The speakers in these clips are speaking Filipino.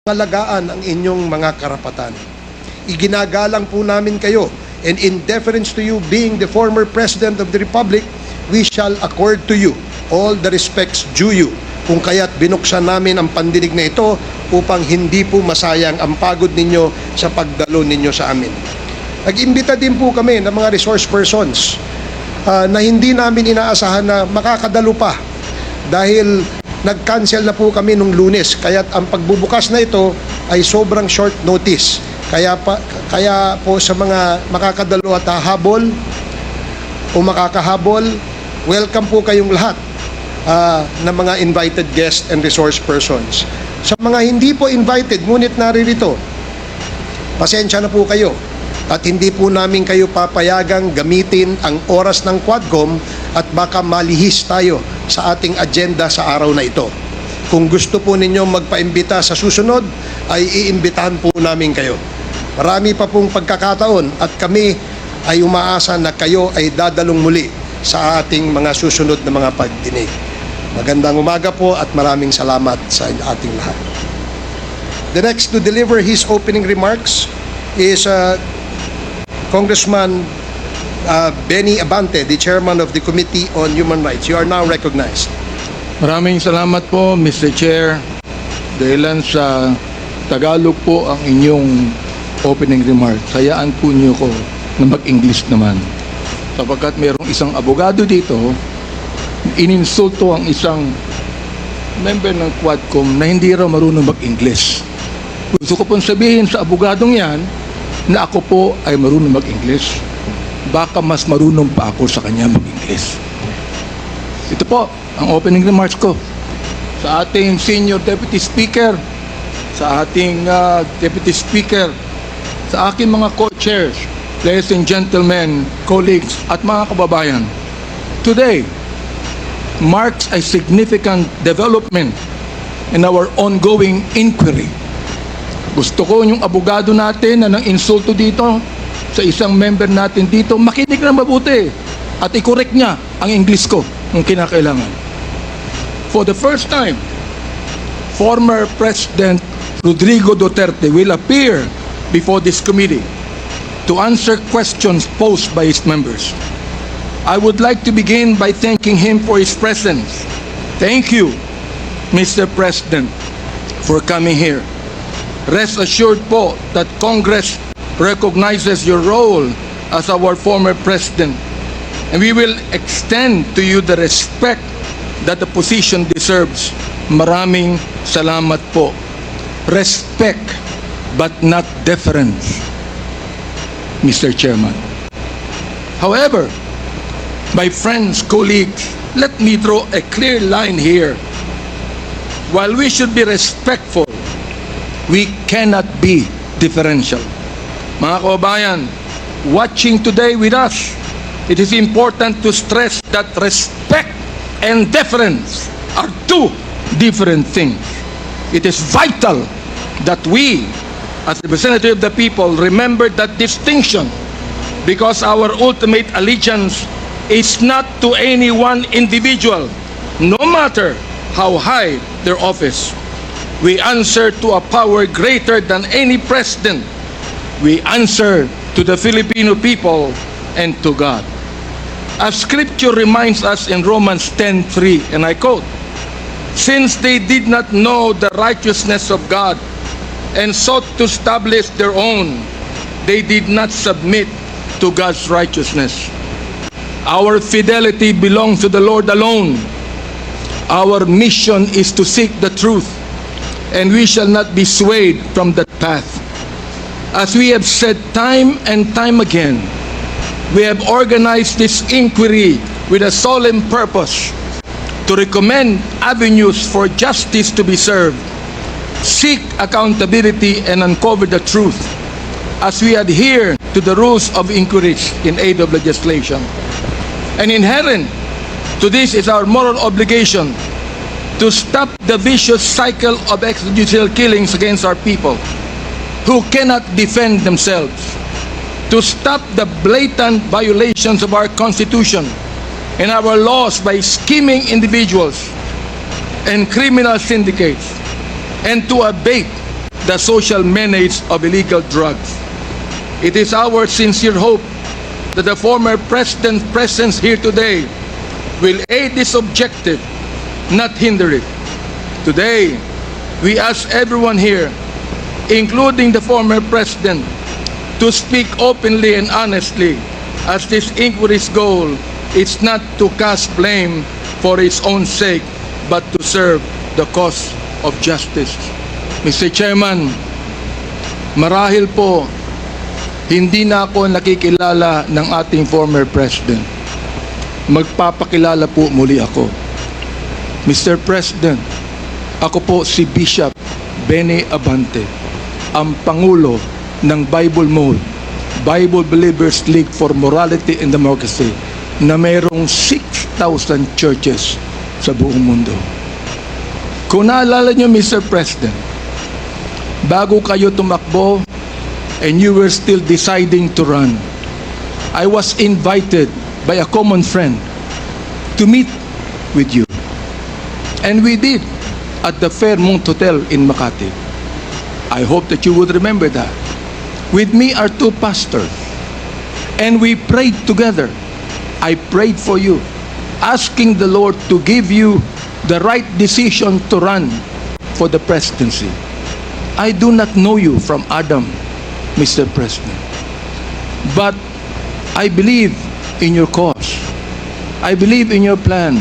Alagaan ang inyong mga karapatan. Iginagalang po namin kayo, and in deference to you being the former President of the Republic, we shall accord to you all the respects due you. Kung kaya't binuksan namin ang pandinig na ito upang hindi po masayang ang pagod ninyo sa pagdalo ninyo sa amin. Nag-imbita din po kami ng mga resource persons na hindi namin inaasahan na makakadalo pa dahil nag-cancel na po kami nung Lunes, kaya't ang pagbubukas na ito ay sobrang short notice. Kaya po sa mga makakadalo at hahabol o makakahabol, welcome po kayong lahat na mga invited guests and resource persons. Sa mga hindi po invited, ngunit naririto, pasensya na po kayo at hindi po namin kayo papayagang gamitin ang oras ng Quadcom at baka malihis tayo sa ating agenda sa araw na ito. Kung gusto po ninyo magpaimbita sa susunod, ay iimbitahan po namin kayo. Marami pa pong pagkakataon at kami ay umaasa na kayo ay dadalong muli sa ating mga susunod na mga pagdinig. Magandang umaga po at maraming salamat sa ating lahat. The next to deliver his opening remarks is Congressman Benny Abante, the chairman of the Committee on Human Rights. You are now recognized. Maraming salamat po, Mr. Chair. Dahilan sa Tagalog po ang inyong opening remarks, hayaan po niyo ko na mag-English naman. Sapagkat mayroong isang abogado dito, ininsulto ang isang member ng Quadcom na hindi raw marunong mag-English. Gusto ko pong sabihin sa abogadong yan na ako po ay marunong mag-English. Baka mas marunong pa ako sa kanya mag-English. Ito po ang opening remarks ko sa ating Senior Deputy Speaker, sa ating Deputy Speaker, sa aking mga co-chairs, ladies and gentlemen, colleagues at mga kababayan. Today marks a significant development in our ongoing inquiry. Gusto ko yung abogado natin na nang insulto dito sa isang member natin dito, makinig na mabuti at i-correct niya ang English ko kung kinakailangan. For the first time, former President Rodrigo Duterte will appear before this committee to answer questions posed by his members. I would like to begin by thanking him for his presence. Thank you, Mr. President, for coming here. Rest assured po that Congress recognizes your role as our former president, and we will extend to you the respect that the position deserves. Maraming salamat po. Respect, but not deference, Mr. Chairman. However, my friends, colleagues, let me draw a clear line here. While we should be respectful, we cannot be differential. Mga kababayan, watching today with us, it is important to stress that respect and deference are two different things. It is vital that we, as representatives of the people, remember that distinction, because our ultimate allegiance is not to any one individual, no matter how high their office. We answer to a power greater than any president. We answer to the Filipino people and to God. As Scripture reminds us in Romans 10:3, and I quote, "Since they did not know the righteousness of God and sought to establish their own, they did not submit to God's righteousness." Our fidelity belongs to the Lord alone. Our mission is to seek the truth, and we shall not be swayed from that path. As we have said time and time again, we have organized this inquiry with a solemn purpose to recommend avenues for justice to be served, seek accountability, and uncover the truth as we adhere to the rules of inquiries in aid of legislation. And inherent to this is our moral obligation to stop the vicious cycle of extrajudicial killings against our people who cannot defend themselves, to stop the blatant violations of our Constitution and our laws by scheming individuals and criminal syndicates, and to abate the social menace of illegal drugs. It is our sincere hope that the former president's presence here today will aid this objective, not hinder it. Today, we ask everyone here, including the former president, to speak openly and honestly, as this inquiry's goal is not to cast blame for its own sake, but to serve the cause of justice. Mr. Chairman, marahil po, hindi na ako nakikilala ng ating former president. Magpapakilala po muli ako. Mr. President, ako po si Bishop Benny Abante, ang Pangulo ng Bible Mode, Bible Believers League for Morality and Democracy, na mayroong 6,000 churches sa buong mundo. Kung naalala niyo, Mr. President, bago kayo tumakbo and you were still deciding to run, I was invited by a common friend to meet with you. And we did at the Fairmont Hotel in Makati. I hope that you would remember that. With me are two pastors, and we prayed together. I prayed for you, asking the Lord to give you the right decision to run for the presidency. I do not know you from Adam, Mr. President, but I believe in your cause. I believe in your plan.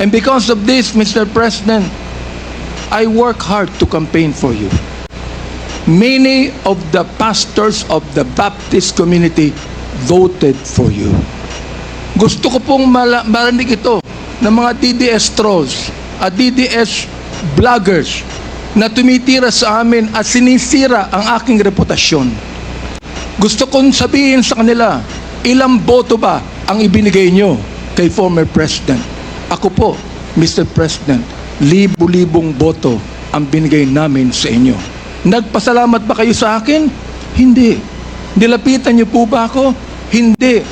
And because of this, Mr. President, I work hard to campaign for you. Many of the pastors of the Baptist community voted for you. Gusto ko pong marinig ito ng mga DDS trolls at DDS vloggers na tumitira sa amin at sinisira ang aking reputasyon. Gusto kong sabihin sa kanila, ilang boto ba ang ibinigay nyo kay former President? Ako po, Mr. President, libo-libong boto ang binigay namin sa inyo. Nagpasalamat ba kayo sa akin? Hindi. Nilapitan niyo po ba ako? Hindi.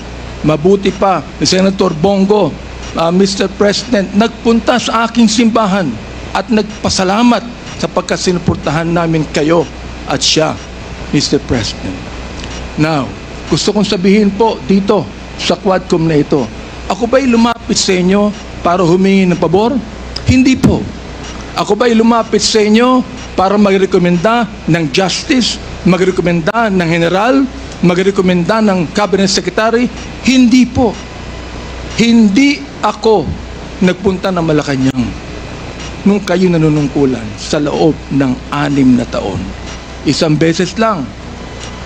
Mabuti pa, Senator Bongo, Mr. President, nagpunta sa aking simbahan at nagpasalamat sapagkat sinuportahan namin kayo at siya, Mr. President. Now, gusto kong sabihin po dito sa Quadcom na ito, ako ba'y lumapit sa inyo para humingi ng pabor? Hindi po. Ako ba'y lumapit sa inyo para magrekomenda ng justice, magrekomenda ng general, magrekomenda ng cabinet secretary? Hindi po. Hindi ako nagpunta ng Malacanang nung kayo nanunungkulan sa loob ng 6 na taon. Isang beses lang.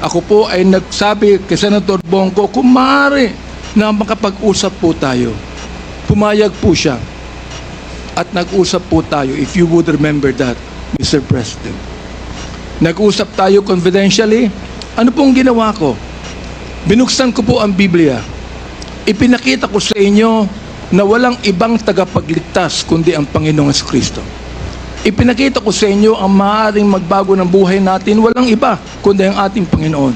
Ako po ay nagsabi kay Senator Bongo, kung maaari na makapag-usap po tayo. Pumayag po siya. At nag-usap po tayo, if you would remember that, Mr. President. Nag-usap tayo confidentially. Ano pong ginawa ko? Binuksan ko po ang Biblia. Ipinakita ko sa inyo na walang ibang tagapagligtas kundi ang Panginoong Kristo. Ipinakita ko sa inyo ang maaaring magbago ng buhay natin, walang iba kundi ang ating Panginoon.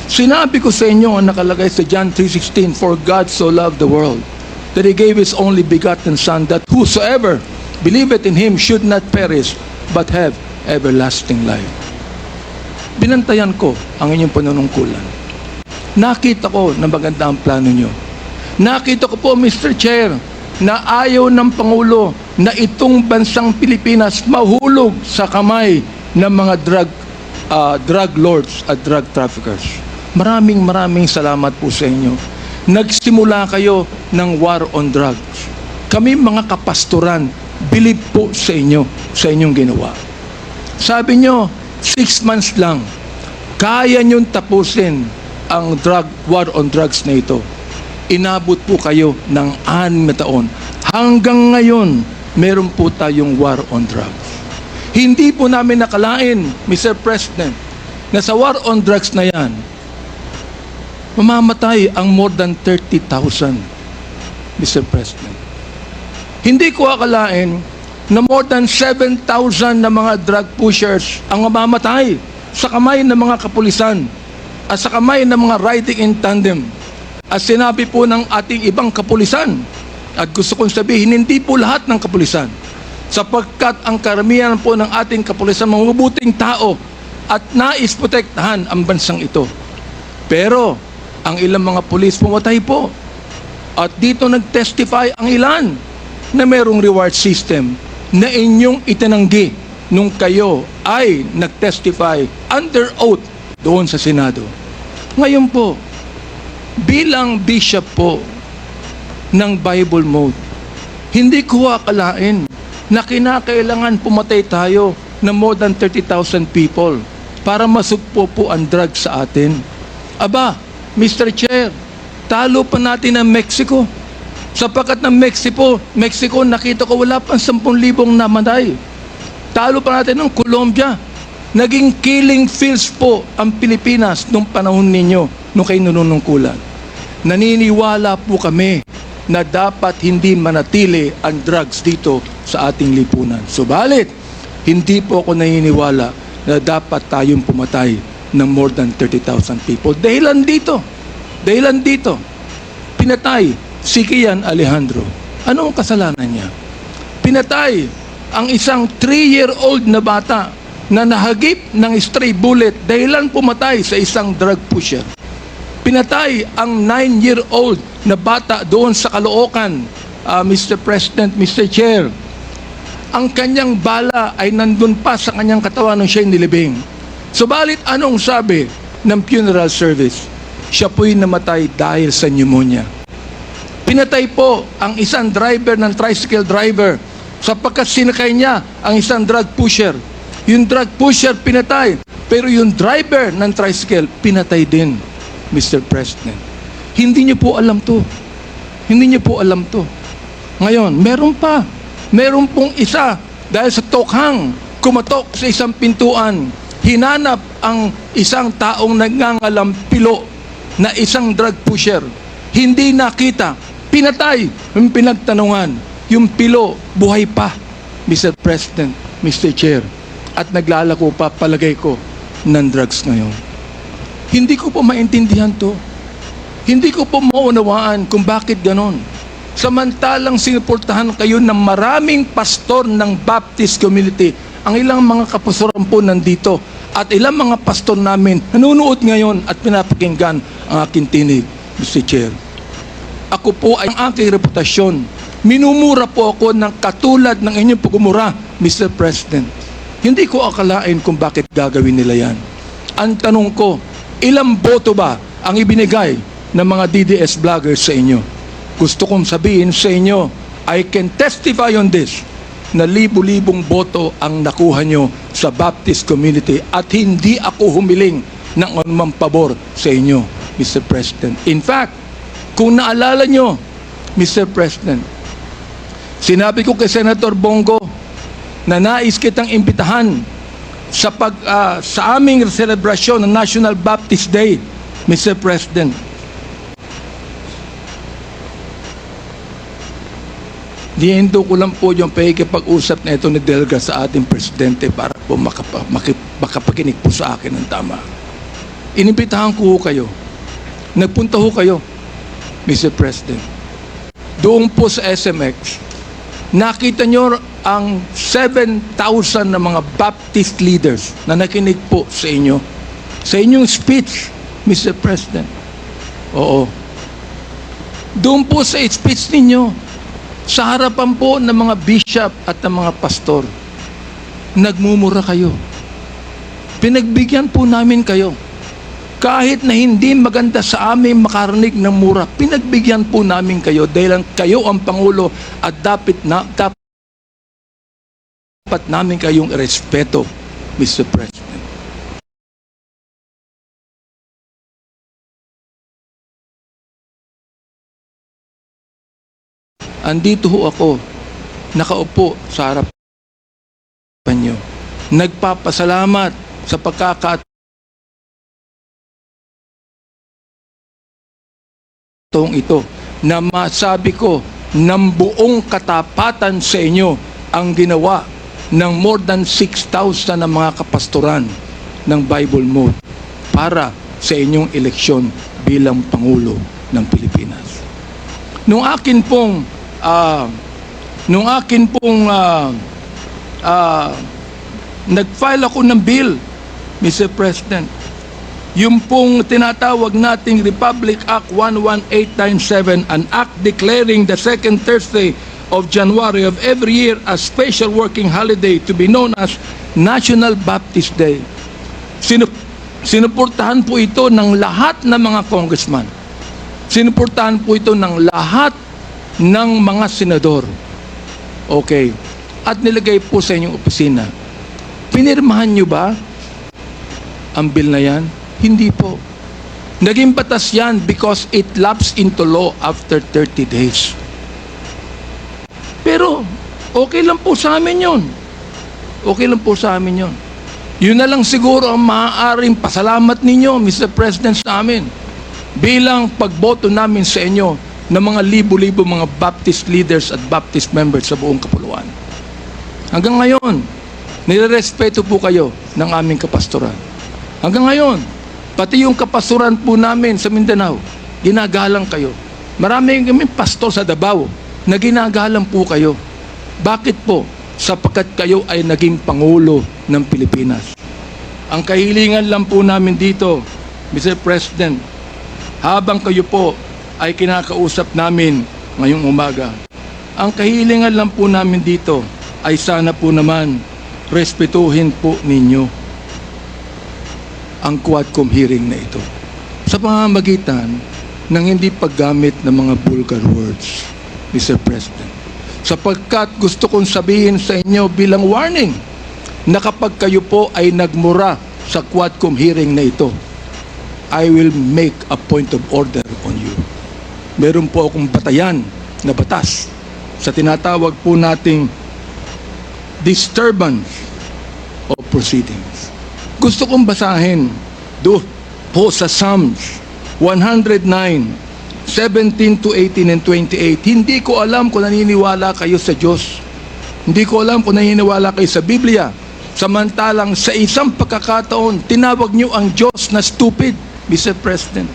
Sinabi ko sa inyo ang nakalagay sa John 3:16, for God so loved the world that He gave His only begotten Son, that whosoever believeth in Him should not perish, but have everlasting life. Binantayan ko ang inyong panunungkulan. Nakita ko na maganda ang plano nyo. Nakita ko po, Mr. Chair, na ayaw ng Pangulo na itong bansang Pilipinas mahulog sa kamay ng mga drug lords at drug traffickers. Maraming salamat po sa inyo. Nagsimula kayo ng war on drugs. Kami mga kapastoran, believe po sa inyo, sa inyong ginawa. Sabi nyo, 6 months lang, kaya nyo tapusin ang war on drugs na ito. Inabot po kayo ng 6 na taon. Hanggang ngayon, meron po tayong war on drugs. Hindi po namin nakalain, Mr. President, na sa war on drugs na yan, mamamatay ang more than 30,000, Mr. President. Hindi ko akalain na more than 7,000 na mga drug pushers ang mamamatay sa kamay ng mga kapulisan at sa kamay ng mga riding in tandem. At sinabi po ng ating ibang kapulisan, at gusto kong sabihin, hindi po lahat ng kapulisan, sapagkat ang karamihan po ng ating kapulisan mga mabuting tao at nais protektahan ang bansang ito. Pero ang ilang mga pulis pumatay po. At dito nag-testify ang ilan na mayroong reward system na inyong itinanggi nung kayo ay nag-testify under oath doon sa Senado. Ngayon po, bilang bishop po ng Bible Mode, hindi ko akalain na kinakailangan pumatay tayo na more than 30,000 people para masugpo po ang drugs sa atin. Aba, Mr. Chair, talo pa natin ang Mexico. Sapagkat ng Mexico, nakita ko wala pang 10,000 namatay. Talo pa natin ng Colombia. Naging killing fields po ang Pilipinas nung panahon ninyo, nung kayo nanunungkulan. Naniniwala po kami na dapat hindi manatili ang drugs dito sa ating lipunan. Subalit, hindi po ako naniniwala na dapat tayong pumatay ng more than 30,000 people. Dahilan dito, pinatay si Kian Alejandro. Ano ang kasalanan niya? Pinatay ang isang 3-year-old na bata na nahagip ng stray bullet dahilan pumatay sa isang drug pusher. Pinatay ang 9-year-old na bata doon sa Caloocan, Mr. President, Mr. Chair. Ang kanyang bala ay nandun pa sa kanyang katawan nung siya'y nilibing. Subalit anong sabi ng funeral service? Siya po'y namatay dahil sa pneumonia. Pinatay po ang isang driver ng tricycle driver sapagkat sinakay niya ang isang drug pusher. Yung drug pusher pinatay, pero yung driver ng tricycle pinatay din, Mr. President. Hindi niyo po alam to. Hindi niyo po alam to. Ngayon, meron pong isa dahil sa tokhang kumatok sa isang pintuan, hinanap ang isang taong nagngangalampilo na isang drug pusher. Hindi nakita. Pinatay. Yung pinagtanungan. Yung pilo, buhay pa, Mr. President, Mr. Chair. At naglalako pa, palagay ko, ng drugs ngayon. Hindi ko po maintindihan to. Hindi ko po maunawaan kung bakit ganon. Samantalang sinuportahan kayo ng maraming pastor ng Baptist community. Ang ilang mga kapastoran po nandito at ilang mga pastor namin nanonood ngayon at pinapakinggan ang aking tinig, Mr. Chair. Ako po ay ang aking reputasyon. Minumura po ako ng katulad ng inyong pagmumura, Mr. President. Hindi ko akalain kung bakit gagawin nila yan. Ang tanong ko, ilang boto ba ang ibinigay ng mga DDS vloggers sa inyo? Gusto kong sabihin sa inyo, I can testify on this, na libu-libong boto ang nakuha nyo sa Baptist community at hindi ako humiling ng anumang pabor sa inyo, Mr. President. In fact, kung naalala nyo, Mr. President, sinabi ko kay Senator Bongo na nais kitang imbitahan sa aming selebrasyon ng National Baptist Day, Mr. President. Dihinto ko lang po yung pakikipag-usap na ito ni Delga sa ating presidente para po makapakinig po sa akin ng tama. Inimbitahan ko kayo. Nagpunta ho kayo, Mr. President. Doon po sa SMX, nakita nyo ang 7,000 na mga Baptist leaders na nakinig po sa inyo. Sa inyong speech, Mr. President. Oo. Doon po sa speech ninyo, sa harapan po ng mga bishop at ng mga pastor, nagmumura kayo. Pinagbigyan po namin kayo. Kahit na hindi maganda sa amin makarinig ng mura, pinagbigyan po namin kayo dahil kayo ang Pangulo at dapat namin kayong respeto, Mr. President. Andito ho ako, nakaupo sa harapan nyo. Nagpapasalamat sa pagkakataong ito na masabi ko ng buong katapatan sa inyo ang ginawa ng more than 6,000 na mga kapastoran ng Bible Mode para sa inyong eleksyon bilang Pangulo ng Pilipinas. Nung akin pong nag-file ako ng bill, Mr. President. Yung pong tinatawag nating Republic Act 11897, an act declaring the second Thursday of January of every year as special working holiday to be known as National Baptist Day. Sinuportahan po ito ng lahat ng mga congressman. Sinuportahan po ito ng lahat ng mga senador. Okay. At nilagay po sa inyong opisina. Pinirmahan nyo ba ang bill na yan? Hindi po. Naging batas yan because it lapsed into law after 30 days. Pero, okay lang po sa amin yun. Okay lang po sa amin yun. Yun na lang siguro ang maaaring pasalamat ninyo, Mr. President, sa amin. Bilang pagboto namin sa inyo ng mga libo-libo mga Baptist leaders at Baptist members sa buong kapuluan. Hanggang ngayon, nirerespeto po kayo ng aming kapastoran. Hanggang ngayon, pati yung kapastoran po namin sa Mindanao, ginagalang kayo. Marami kami pastor sa Davao na ginagalang po kayo. Bakit po? Sapagkat kayo ay naging Pangulo ng Pilipinas. Ang kahilingan lang po namin dito, Mr. President, habang kayo po ay kinakausap namin ngayong umaga, ang kahilingan lang po namin dito ay sana po naman respetuhin po ninyo ang Quadcom hearing na ito sa pamamagitan ng hindi paggamit ng mga vulgar words, Mr. President. Sapagkat gusto kong sabihin sa inyo bilang warning na kapag kayo po ay nagmura sa Quadcom hearing na ito, I will make a point of order on you. Meron po akong batayan na batas sa tinatawag po nating disturbance of proceedings. Gusto kong basahin do po sa Psalms 109, 17 to 18 and 28. Hindi ko alam kung naniniwala kayo sa Diyos. Hindi ko alam kung naniniwala kayo sa Biblia. Samantalang sa isang pagkakataon, tinawag niyo ang Diyos na stupid, Mr. President.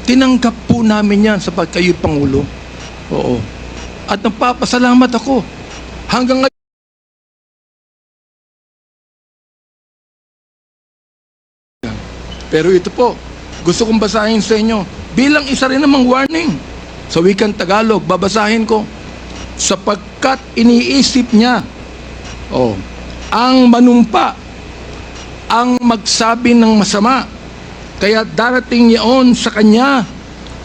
Tinanggap po namin yan sapagkat kayo Pangulo. Oo. At nagpapasalamat ako. Hanggang ngayon, pero ito po, gusto kong basahin sa inyo bilang isa rin namang warning. Sa wikang Tagalog, babasahin ko. Sapagkat iniisip niya, ang manumpa, ang magsabi ng masama, kaya darating yaon sa kanya,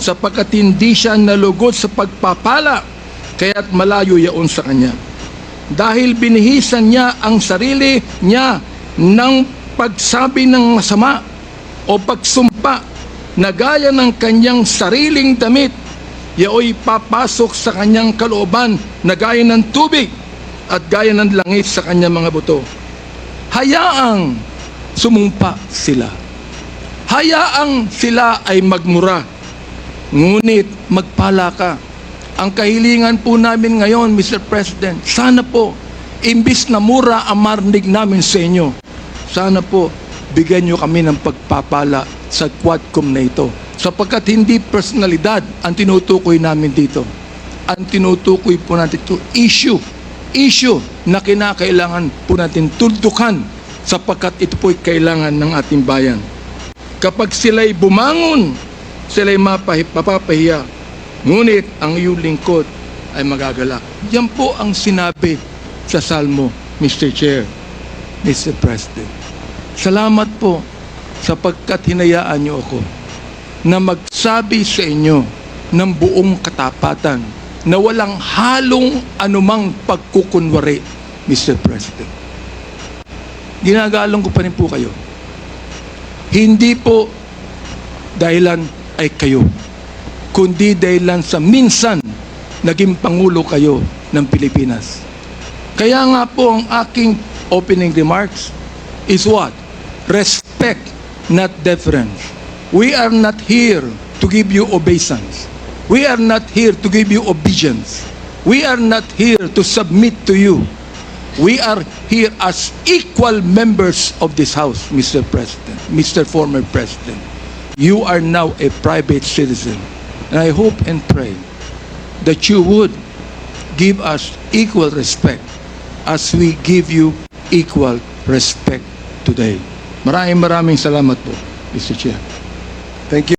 sapagkat hindi siya nalugod sa pagpapala, kaya't malayo yaon sa kanya. Dahil binihisan niya ang sarili niya ng pagsabi ng masama, o pagsumpa na gaya ng kanyang sariling damit, yaoy papasok sa kanyang kalooban na gaya ng tubig at gaya ng langit sa kanyang mga buto. Hayaang sumumpa sila. Hayaang sila ay magmura. Ngunit magpala ka. Ang kahilingan po namin ngayon, Mr. President, sana po, imbis na mura ang marinig namin sa inyo, sana po, bigyan nyo kami ng pagpapala sa Quadcom na ito. Sapagkat hindi personalidad ang tinutukoy namin dito. Ang tinutukoy po natin ito, issue na kinakailangan po natin tuldukan sapagkat ito po'y kailangan ng ating bayan. Kapag sila'y bumangon, sila'y mapapahiya, ngunit ang iyong lingkod ay magagalak. Yan po ang sinabi sa Salmo, Mr. Chair, Mr. President. Salamat po sapagkat hinayaan niyo ako na magsabi sa inyo ng buong katapatan na walang halong anumang pagkukunwari, Mr. President. Ginagalang ko pa rin po kayo. Hindi po dahilan ay kayo, kundi dahilan sa minsan naging Pangulo kayo ng Pilipinas. Kaya nga po ang aking opening remarks is what? Respect, not deference. We are not here to give you obeisance. We are not here to give you obedience. We are not here to submit to you. We are here as equal members of this House, Mr. President, Mr. Former President. You are now a private citizen. And I hope and pray that you would give us equal respect as we give you equal respect today. Maraming salamat po, Mr. Chair. Thank you.